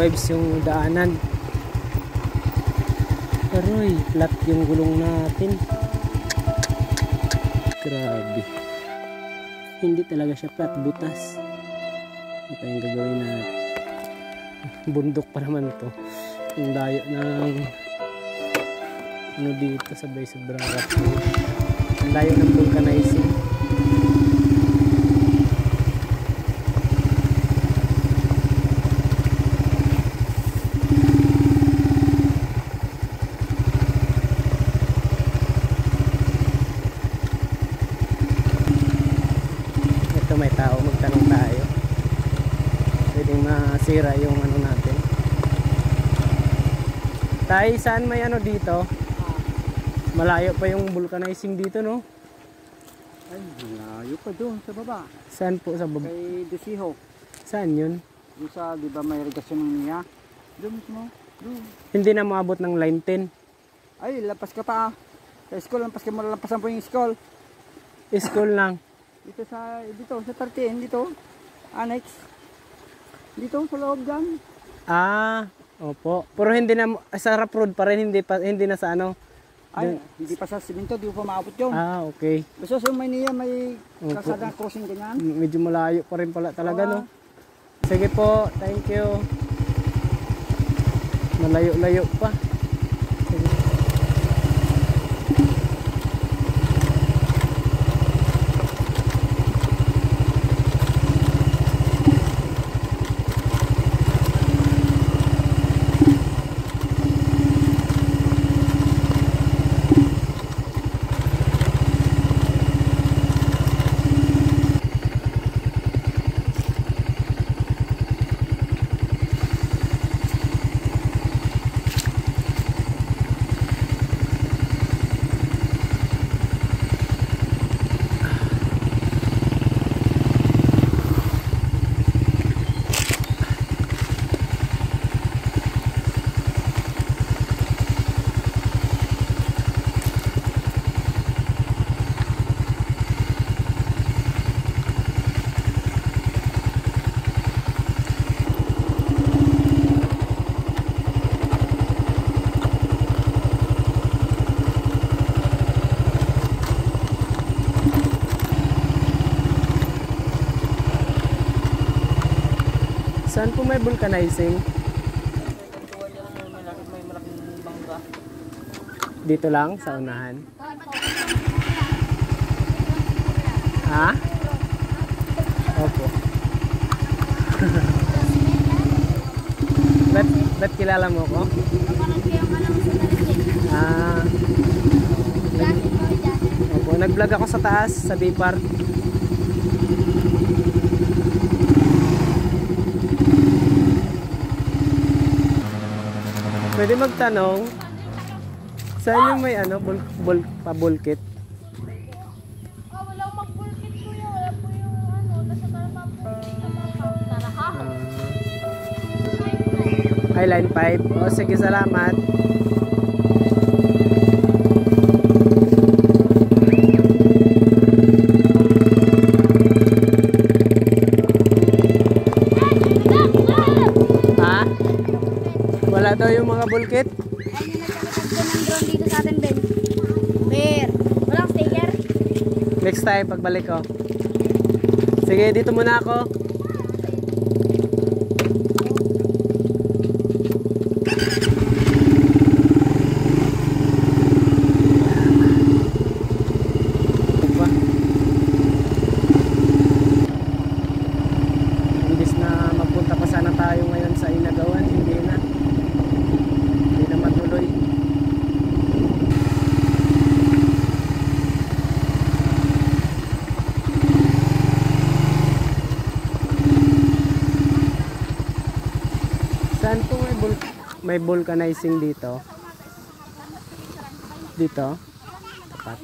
vibes yung daanan. Aroy, flat yung gulong natin. Grabe. Hindi talaga siya flat, butas. Ito yung gagawin na bundok pa naman to. Yung dayo ng ano dito, sabay sobrang rough. Ang dayo ng vulcanizing. May tao, magtanong tayo. Pwedeng masira yung ano natin. Tay, saan may ano dito? Malayo pa yung vulcanizing dito, no? Ay, malayo pa doon sa baba. Saan po sa baba? Kay Desihok. Saan yun? Doon sa, di ba may irigasyon ng niya? Doon mismo. Doon. Hindi na maabot ng line 10. Ay, lapas ka pa. Sa school, lapas ka mo, lampasan po yung school. School lang. Dito sa 13, dito. Annex. Dito sa loob dyan. Ah, opo. Pero hindi na, sa rough road pa rin, hindi na sa ano. Ay, hindi pa sa simento, di pa maabot yun. Ah, okay. Basta sa Maynila may kalsada crossing ganyan. Medyo malayo pa rin pala talaga, no? Sige po, thank you. Malayo-layo pa. Sige. Saan po may vulcanizing? May malaking bangga. Dito lang, sa unahan. Ha? Opo. ba't kilala mo ko? Ah. Opo, nag-vlog ako sa taas, sa Bipar. Pwede magtanong, saan yung may ano, pa-bulkit? Wala mag-bulkit kuya, wala po yung ano, nasa bulkit na Ay, line 5. O, sige, salamat. Ha? Wala daw yung mga bulkit? Ay, yung nagkakatagpo ng drone dito sa atin, Ben. Bear. Walang sticker. Next time, pagbalik ko. Sige, dito muna ako. Imbis na magpunta pa sana tayo ngayon sa Inagawan, hindi na matuloy. Saan po may vulcanizing dito? Dito? Tapat.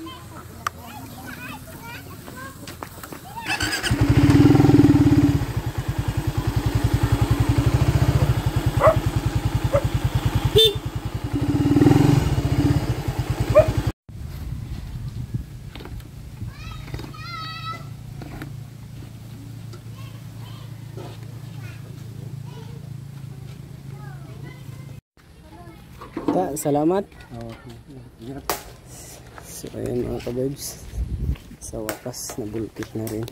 salamat. Okay. So ayan mga kabibs, sa wakas nabulkit na rin.